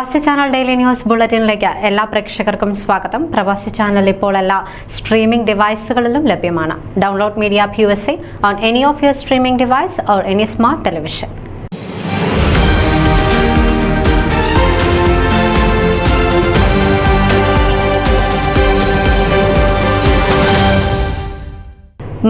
പ്രവാസി channel daily news ബുള്ളറ്റിനിലേക്ക് എല്ലാ പ്രേക്ഷകർക്കും സ്വാഗതം. പ്രവാസി ചാനൽ ഇപ്പോൾ എല്ലാ സ്ട്രീമിംഗ് ഡിവൈസുകളിലും ലഭ്യമാണ്. Download media app USA on any of your streaming device or any smart television.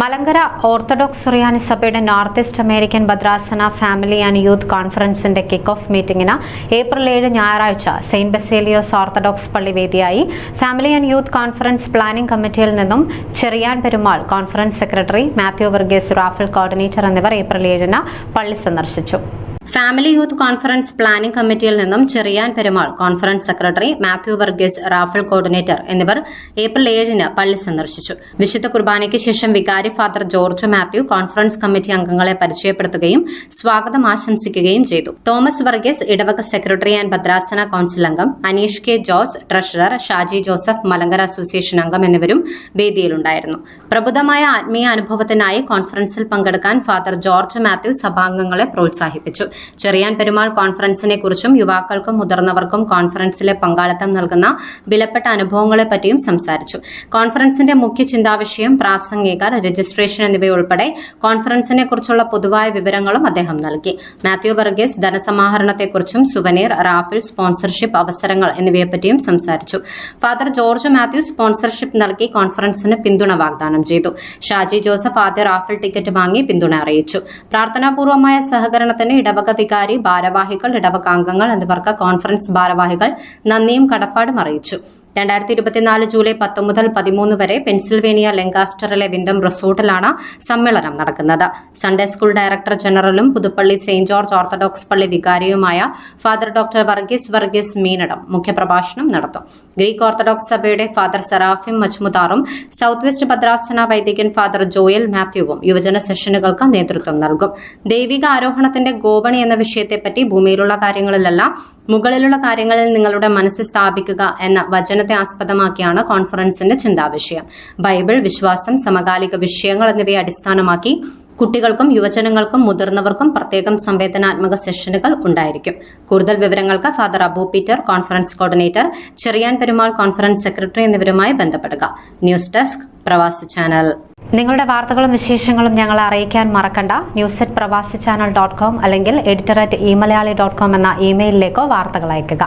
മലങ്കര ഓർത്തഡോക്സ് സുറിയാനി സഭയുടെ നോർത്ത് ഈസ്റ്റ് അമേരിക്കൻ ഭദ്രാസന ഫാമിലി ആൻഡ് യൂത്ത് കോൺഫറൻസിന്റെ കിക്ക് ഓഫ് മീറ്റിംഗിന് ഏപ്രിൽ 7 ഞായറാഴ്ച സെയിന്റ് ബസേലിയോസ് ഓർത്തഡോക്സ് പള്ളി വേദിയായി. Family and youth conference planning കമ്മിറ്റിയിൽ നിന്നും Cherian Perumal, conference secretary Mathew Varghese, Raphael coordinator എന്നിവർ ഏപ്രിൽ 7 പള്ളി സന്ദർശിച്ചു. ഫാമിലി യൂത്ത് കോൺഫറൻസ് പ്ലാനിംഗ് കമ്മിറ്റിയിൽ നിന്നും Cherian Perumal, conference secretary Mathew Varghese, Raphael coordinator എന്നിവർ ഏപ്രിൽ 7 പള്ളി സന്ദർശിച്ചു. വിശുദ്ധ കുർബാനയ്ക്ക് ശേഷം വികാരി father George Mathew conference committee അംഗങ്ങളെ പരിചയപ്പെടുത്തുകയും സ്വാഗതം ആശംസിക്കുകയും ചെയ്തു. തോമസ് വർഗീസ്, ഇടവക സെക്രട്ടറി ആൻഡ് ഭദ്രാസന കൌൺസിൽ അംഗം, Aneesh K Jose, treasurer, Shaji Joseph, Malankara association അംഗം എന്നിവരും വേദിയിലുണ്ടായിരുന്നു. പ്രബുദ്ധമായ ആത്മീയ അനുഭവത്തിനായി കോൺഫറൻസിൽ പങ്കെടുക്കാൻ ഫാദർ ജോർജ് മാത്യു സഭാംഗങ്ങളെ പ്രോത്സാഹിപ്പിച്ചു. ചെറിയാൻ പെരുമാൾ കോൺഫറൻസിനെ കുറിച്ചും യുവാക്കൾക്കും മുതിർന്നവർക്കും കോൺഫറൻസിലെ പങ്കാളിത്തം നൽകുന്ന വിലപ്പെട്ട അനുഭവങ്ങളെ പറ്റിയും സംസാരിച്ചു. കോൺഫറൻസിന്റെ മുഖ്യ ചിന്താവിഷയം, പ്രാസംഗികർ, രജിസ്ട്രേഷൻ എന്നിവയുൾപ്പെടെ കോൺഫറൻസിനെ കുറിച്ചുള്ള പൊതുവായ വിവരങ്ങളും അദ്ദേഹം നൽകി. മാത്യു വർഗീസ് ധനസമാഹരണത്തെക്കുറിച്ചും സുവനീർ, റാഫിൽ, സ്പോൺസർഷിപ്പ് അവസരങ്ങൾ എന്നിവയെപ്പറ്റിയും സംസാരിച്ചു. ഫാദർ ജോർജ് മാത്യു സ്പോൺസർഷിപ്പ് നൽകി കോൺഫറൻസിന് പിന്തുണ വാഗ്ദാനം ചെയ്തു. ഷാജി ജോസഫ് ആദ്യ റാഫിൽ ടിക്കറ്റ് വാങ്ങി പിന്തുണ അറിയിച്ചു. പ്രാർത്ഥനാപൂർവമായ സഹകരണത്തിന് ഇടവക വികാരി, ഭാരവാഹികൾ, ഇടവക അംഗങ്ങൾ എന്നിവർക്ക് കോൺഫറൻസ് ഭാരവാഹികൾ നന്ദിയും കടപ്പാടും അറിയിച്ചു. 2024 ജൂലൈ 10 മുതൽ 13 വരെ പെൻസിൽവേനിയ ലെങ്കാസ്റ്ററിലെ വിന്തം റിസോർട്ടിലാണ് സമ്മേളനം നടക്കുന്നത്. സൺഡേ സ്കൂൾ ഡയറക്ടർ ജനറലും പുതുപ്പള്ളി സെയിന്റ് ജോർജ് ഓർത്തഡോക്സ് പള്ളി വികാരിയുമായ ഫാദർ ഡോക്ടർ വർഗീസ് മീനടം മുഖ്യപ്രഭാഷണം നടത്തും. ഗ്രീക്ക് ഓർത്തഡോക്സ് സഭയുടെ ഫാദർ സെറാഫിം മജ്മുദാറും സൗത്ത് വെസ്റ്റ് ഭദ്രാസന വൈദികൻ ഫാദർ ജോയൽ മാത്യുവും യുവജന സെഷനുകൾക്ക് നേതൃത്വം നൽകും. ദൈവിക ആരോഹണത്തിന്റെ ഗോവണി എന്ന വിഷയത്തെപ്പറ്റി ഭൂമിയിലുള്ള കാര്യങ്ങളിലല്ല, മുകളിലുള്ള കാര്യങ്ങളിൽ നിങ്ങളുടെ മനസ്സ് സ്ഥാപിക്കുക എന്ന വചനത്തെ ആസ്പദമാക്കിയാണ് കോൺഫറൻസിന്റെ ചിന്താവിഷയം. ബൈബിൾ, വിശ്വാസം, സമകാലിക വിഷയങ്ങൾ എന്നിവയെ അടിസ്ഥാനമാക്കി കുട്ടികൾക്കും യുവജനങ്ങൾക്കും മുതിർന്നവർക്കും പ്രത്യേകം സംവേദനാത്മക സെഷനുകൾ ഉണ്ടായിരിക്കും. കൂടുതൽ വിവരങ്ങൾക്ക് Father Abu Peter, conference coordinator, Cheriyan Perumal, conference secretary എന്നിവരുമായി ബന്ധപ്പെടുക. News desk, Pravasi channel. നിങ്ങളുടെ വാർത്തകളും വിശേഷങ്ങളും ഞങ്ങളെ അറിയിക്കാൻ മറക്കണ്ട. news@pravasichannel.com അല്ലെങ്കിൽ editor@eMalayali.com എന്ന ഇമെയിലിലേക്കോ വാർത്തകൾ അയയ്ക്കുക.